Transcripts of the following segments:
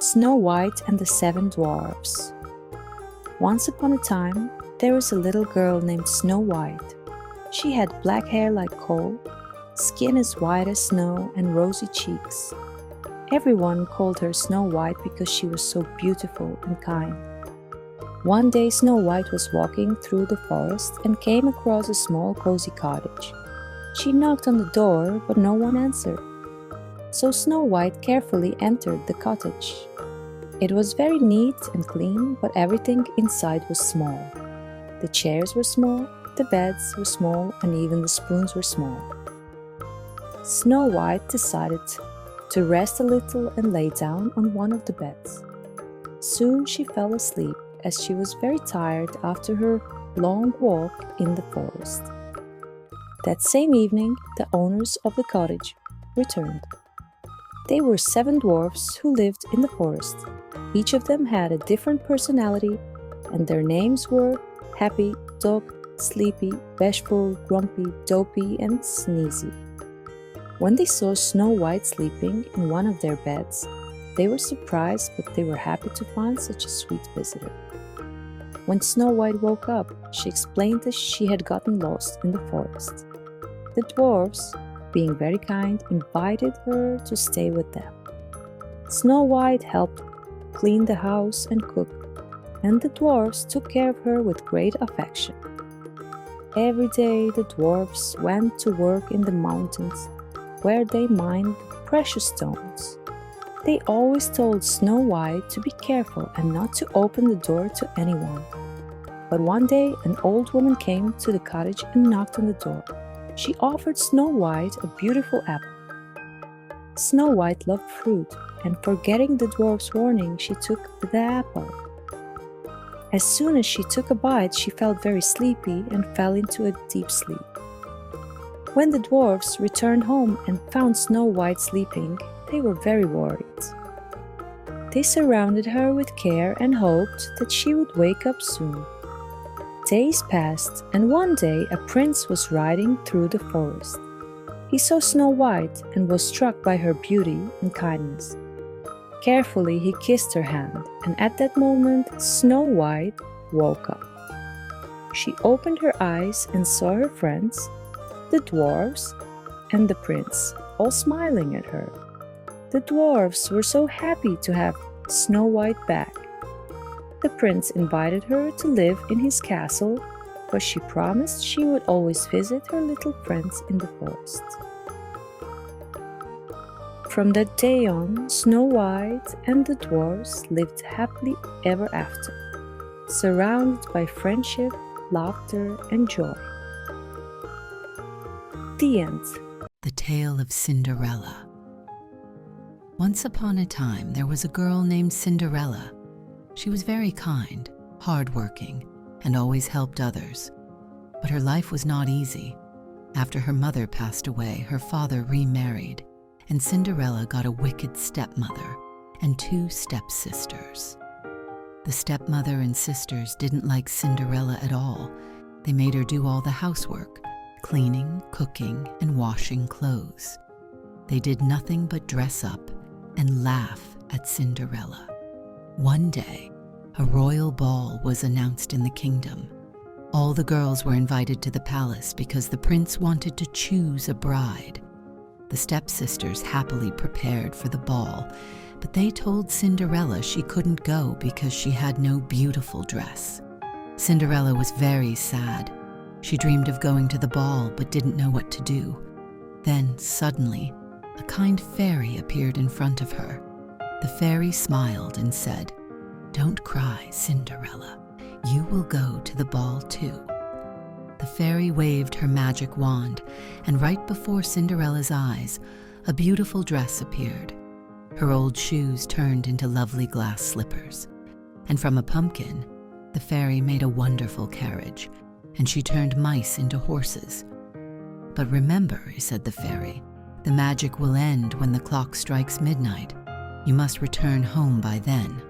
Snow White and the Seven Dwarfs. Once upon a time, there was a little girl named Snow White. She had black hair like coal, skin as white as snow, and rosy cheeks. Everyone called her Snow White because she was so beautiful and kind. One day Snow White was walking through the forest and came across a small cozy cottage. She knocked on the door, but no one answered. So Snow White carefully entered the cottage. It was very neat and clean, but everything inside was small. The chairs were small, the beds were small, and even the spoons were small. Snow White decided to rest a little and lay down on one of the beds. Soon she fell asleep, as she was very tired after her long walk in the forest. That same evening, the owners of the cottage returned. They were 7 dwarfs who lived in the forest. Each of them had a different personality, and their names were Happy, Dog, Sleepy, Bashful, Grumpy, Dopey, and Sneezy. When they saw Snow White sleeping in one of their beds, they were surprised, but they were happy to find such a sweet visitor. When Snow White woke up, she explained that she had gotten lost in the forest. The dwarfs, being very kind, invited her to stay with them. Snow White helped clean the house and cook, and the dwarfs took care of her with great affection. Every day the dwarfs went to work in the mountains, where they mined precious stones. They always told Snow White to be careful and not to open the door to anyone. But one day an old woman came to the cottage and knocked on the door. She offered Snow White a beautiful apple. Snow White loved fruit, and forgetting the dwarf's warning, she took the apple. As soon as she took a bite, she felt very sleepy and fell into a deep sleep. When the dwarfs returned home and found Snow White sleeping, they were very worried. They surrounded her with care and hoped that she would wake up soon. Days passed, and one day a prince was riding through the forest. He saw Snow White and was struck by her beauty and kindness. Carefully he kissed her hand, and at that moment Snow White woke up. She opened her eyes and saw her friends, the dwarfs, and the prince, all smiling at her. The dwarfs were so happy to have Snow White back. The prince invited her to live in his castle, but she promised she would always visit her little friends in the forest. From that day on, Snow White and the dwarfs lived happily ever after, surrounded by friendship, laughter, and joy. The end. The Tale of Cinderella. Once upon a time, there was a girl named Cinderella. She was very kind, hardworking, and always helped others. But her life was not easy. After her mother passed away, her father remarried, and Cinderella got a wicked stepmother and 2 stepsisters. The stepmother and sisters didn't like Cinderella at all. They made her do all the housework, cleaning, cooking, and washing clothes. They did nothing but dress up and laugh at Cinderella. One day, a royal ball was announced in the kingdom. All the girls were invited to the palace because the prince wanted to choose a bride. The stepsisters happily prepared for the ball, but they told Cinderella she couldn't go because she had no beautiful dress. Cinderella was very sad. She dreamed of going to the ball but didn't know what to do. Then, suddenly, a kind fairy appeared in front of her. The fairy smiled and said, "Don't cry, Cinderella. You will go to the ball too." The fairy waved her magic wand, and right before Cinderella's eyes, a beautiful dress appeared. Her old shoes turned into lovely glass slippers, and from a pumpkin, the fairy made a wonderful carriage, and she turned mice into horses. "But remember," said the fairy, "the magic will end when the clock strikes midnight. You must return home by then."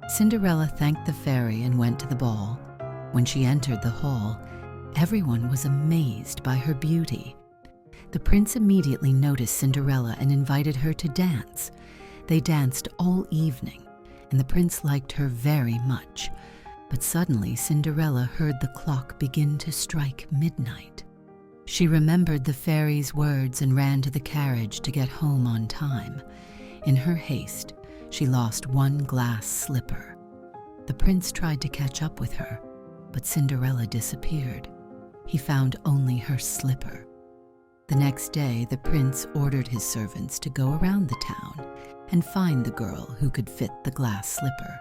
Cinderella thanked the fairy and went to the ball. When she entered the hall, everyone was amazed by her beauty. The prince immediately noticed Cinderella and invited her to dance. They danced all evening, and the prince liked her very much. But suddenly Cinderella heard the clock begin to strike midnight. She remembered the fairy's words and ran to the carriage to get home on time. In her haste, she lost one glass slipper. The prince tried to catch up with her, but Cinderella disappeared. He found only her slipper. The next day, the prince ordered his servants to go around the town and find the girl who could fit the glass slipper.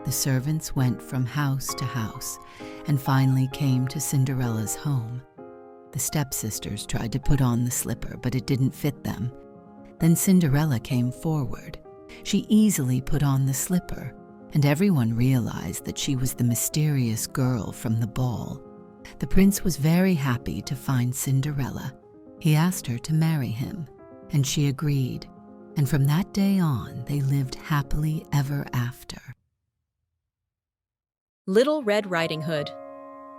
The servants went from house to house and finally came to Cinderella's home. The stepsisters tried to put on the slipper, but it didn't fit them. Then Cinderella came forward. She easily put on the slipper, and everyone realized that she was the mysterious girl from the ball. The prince was very happy to find Cinderella. He asked her to marry him, and she agreed. And from that day on, they lived happily ever after. Little Red Riding Hood.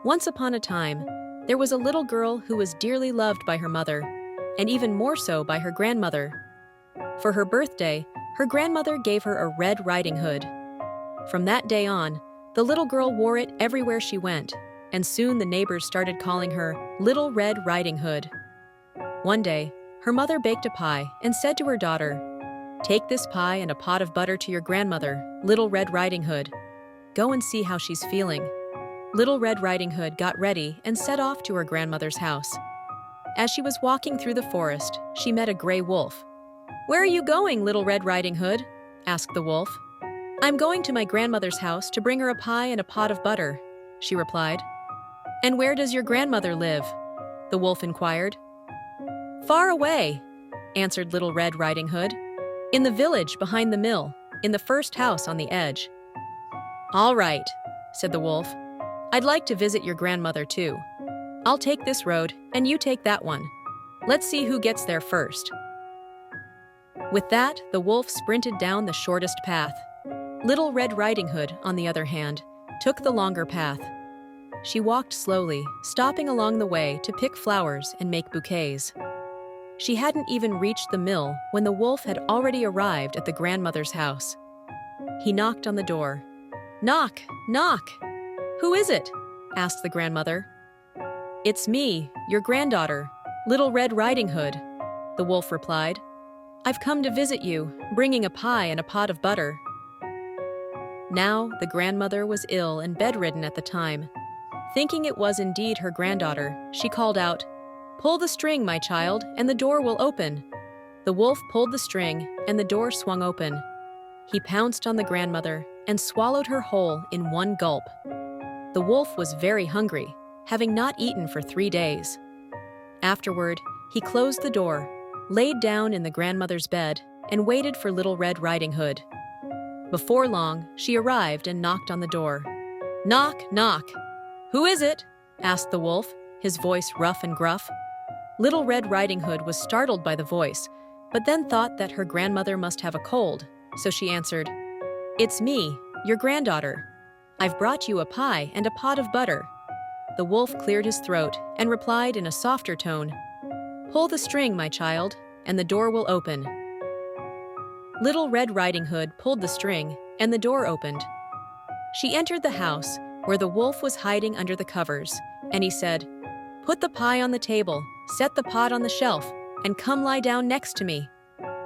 Once upon a time, there was a little girl who was dearly loved by her mother, and even more so by her grandmother. For her birthday, her grandmother gave her a red riding hood. From that day on, the little girl wore it everywhere she went, and soon the neighbors started calling her Little Red Riding Hood. One day, her mother baked a pie and said to her daughter, "Take this pie and a pot of butter to your grandmother, Little Red Riding Hood. Go and see how she's feeling." Little Red Riding Hood got ready and set off to her grandmother's house. As she was walking through the forest, she met a gray wolf. "Where are you going, Little Red Riding Hood?" asked the wolf. "I'm going to my grandmother's house to bring her a pie and a pot of butter," she replied. "And where does your grandmother live?" the wolf inquired. "Far away," answered Little Red Riding Hood. "In the village behind the mill, in the first house on the edge." "All right," said the wolf. "I'd like to visit your grandmother too. I'll take this road and you take that one. Let's see who gets there first." With that, the wolf sprinted down the shortest path. Little Red Riding Hood, on the other hand, took the longer path. She walked slowly, stopping along the way to pick flowers and make bouquets. She hadn't even reached the mill when the wolf had already arrived at the grandmother's house. He knocked on the door. "Knock, knock!" "Who is it?" asked the grandmother. "It's me, your granddaughter, Little Red Riding Hood," the wolf replied. "I've come to visit you, bringing a pie and a pot of butter." Now, the grandmother was ill and bedridden at the time. Thinking it was indeed her granddaughter, she called out, "Pull the string, my child, and the door will open." The wolf pulled the string, and the door swung open. He pounced on the grandmother and swallowed her whole in one gulp. The wolf was very hungry, having not eaten for 3 days. Afterward, he closed the door, laid down in the grandmother's bed, and waited for Little Red Riding Hood. Before long, she arrived and knocked on the door. "Knock, knock!" "Who is it?" asked the wolf, his voice rough and gruff. Little Red Riding Hood was startled by the voice, but then thought that her grandmother must have a cold, so she answered, "It's me, your granddaughter. I've brought you a pie and a pot of butter." The wolf cleared his throat and replied in a softer tone, "Pull the string, my child, and the door will open." Little Red Riding Hood pulled the string, and the door opened. She entered the house, where the wolf was hiding under the covers, and he said, "Put the pie on the table, set the pot on the shelf, and come lie down next to me."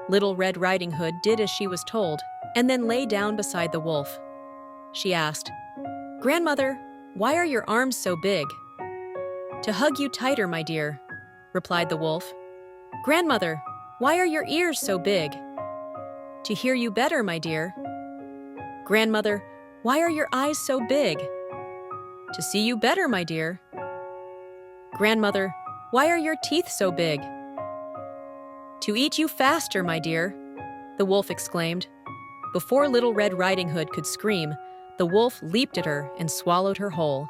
Little Red Riding Hood did as she was told, and then lay down beside the wolf. She asked, "Grandmother, why are your arms so big?" "To hug you tighter, my dear," replied the wolf. "Grandmother, why are your ears so big?" "To hear you better, my dear." "Grandmother, why are your eyes so big?" "To see you better, my dear." "Grandmother, why are your teeth so big?" "To eat you faster, my dear," the wolf exclaimed. Before Little Red Riding Hood could scream, the wolf leaped at her and swallowed her whole.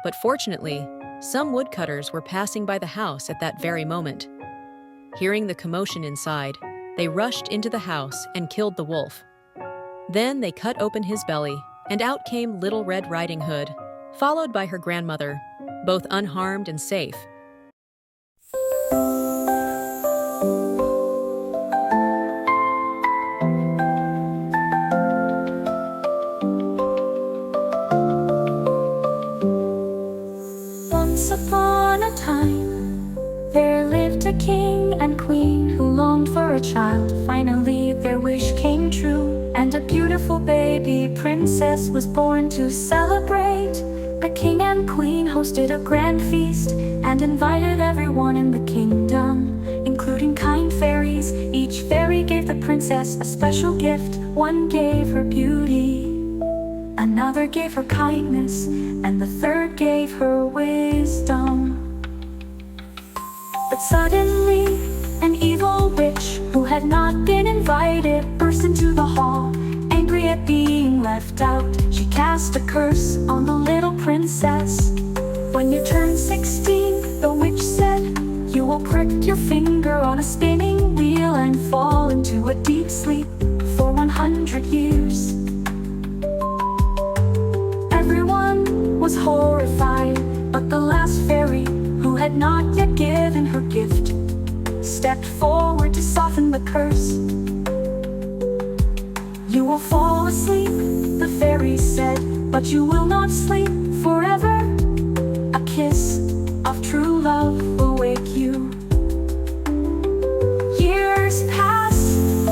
But fortunately, some woodcutters were passing by the house at that very moment. Hearing the commotion inside, they rushed into the house and killed the wolf. Then they cut open his belly, and out came Little Red Riding Hood, followed by her grandmother, both unharmed and safe. child. Finally, their wish came true, and a beautiful baby princess was born to celebrate. The king and queen hosted a grand feast and invited everyone in the kingdom, including kind fairies. Each fairy gave the princess a special gift. One gave her beauty, another gave her kindness, and the third gave her wisdom. But suddenly, an evil witch who had not been invited burst into the hall. Angry at being left out, she cast a curse on the little princess. When you turn 16, the witch said, you will prick your finger on a spinning wheel and fall into a deep sleep for 100 years. Everyone was horrified, but the last fairy, who had not yet given her gift, stepped forward to soften the curse. You will fall asleep, the fairy said, but you will not sleep forever. A kiss of true love will wake you. Years passed,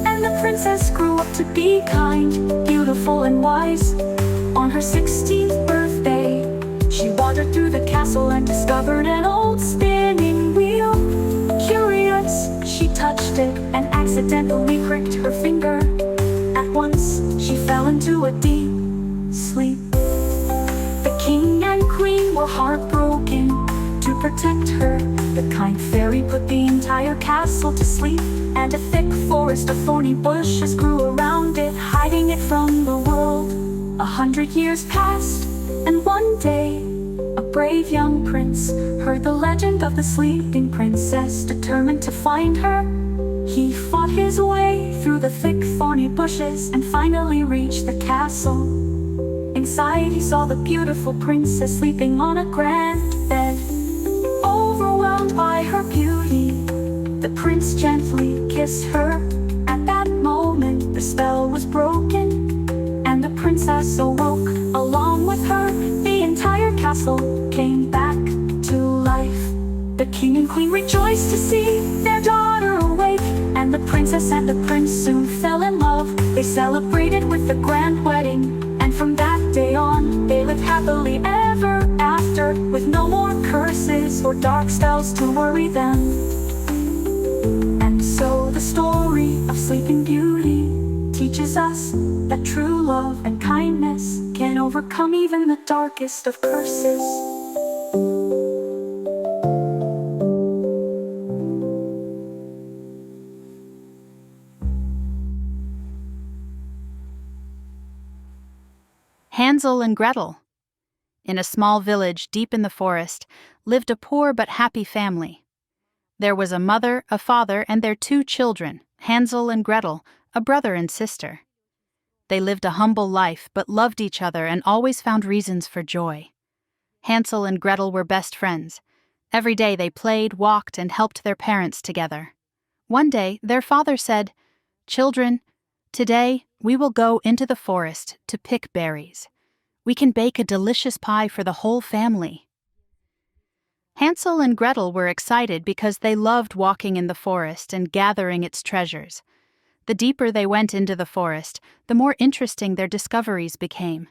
and the princess grew up to be kind, beautiful and wise. On her 16th birthday, she wandered through the castle and discovered an old spinning wheel. Curious, she touched it and accidentally pricked her finger. At once, she fell into a deep sleep. The king and queen were heartbroken. To protect her, the kind fairy put the entire castle to sleep, and a thick forest of thorny bushes grew around it, hiding it from the world. 100 years passed, and one day, a brave young prince heard the legend of the sleeping princess. Determined to find her, he fought his way through the thick thorny bushes and finally reached the castle. Inside, he saw the beautiful princess sleeping on a grand bed. Overwhelmed by her beauty, the prince gently kissed her. At that moment, the spell was broken, and the princess awoke. Along with her, the entire castle came back to life. The king and queen rejoiced to see their daughter awake, and the princess and the prince soon fell in love. They celebrated with a grand wedding, and from that day on, they lived happily ever after, with no more curses or dark spells to worry them. And so the story of Sleeping Beauty teaches us that true love and kindness can overcome even the darkest of curses. Hansel and Gretel. In a small village deep in the forest lived a poor but happy family. There was a mother, a father, and their 2 children, Hansel and Gretel, a brother and sister. They lived a humble life but loved each other and always found reasons for joy. Hansel and Gretel were best friends. Every day they played, walked, and helped their parents together. One day, their father said, "Children, today we will go into the forest to pick berries. We can bake a delicious pie for the whole family." Hansel and Gretel were excited because they loved walking in the forest and gathering its treasures. The deeper they went into the forest, the more interesting their discoveries became.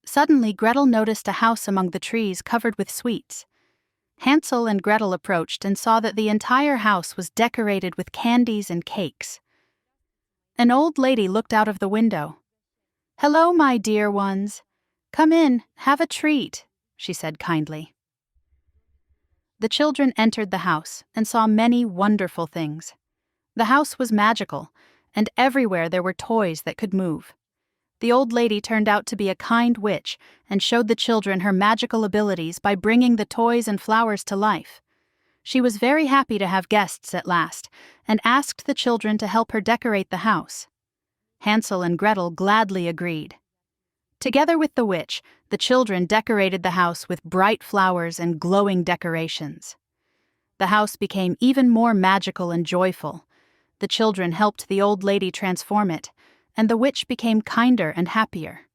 Suddenly, Gretel noticed a house among the trees covered with sweets. Hansel and Gretel approached and saw that the entire house was decorated with candies and cakes. An old lady looked out of the window. "Hello, my dear ones. Come in, have a treat," she said kindly. The children entered the house and saw many wonderful things. The house was magical, and everywhere there were toys that could move. The old lady turned out to be a kind witch and showed the children her magical abilities by bringing the toys and flowers to life. She was very happy to have guests at last and asked the children to help her decorate the house. Hansel and Gretel gladly agreed. Together with the witch, the children decorated the house with bright flowers and glowing decorations. The house became even more magical and joyful. The children helped the old lady transform it, and the witch became kinder and happier.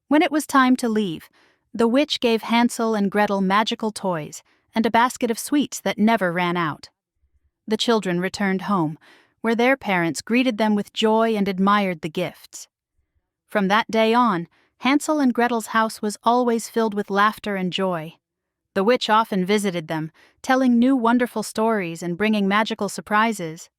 When it was time to leave, the witch gave Hansel and Gretel magical toys and a basket of sweets that never ran out. the children returned home, where their parents greeted them with joy and admired the gifts. From that day on, Hansel and Gretel's house was always filled with laughter and joy. The witch often visited them, telling new wonderful stories and bringing magical surprises.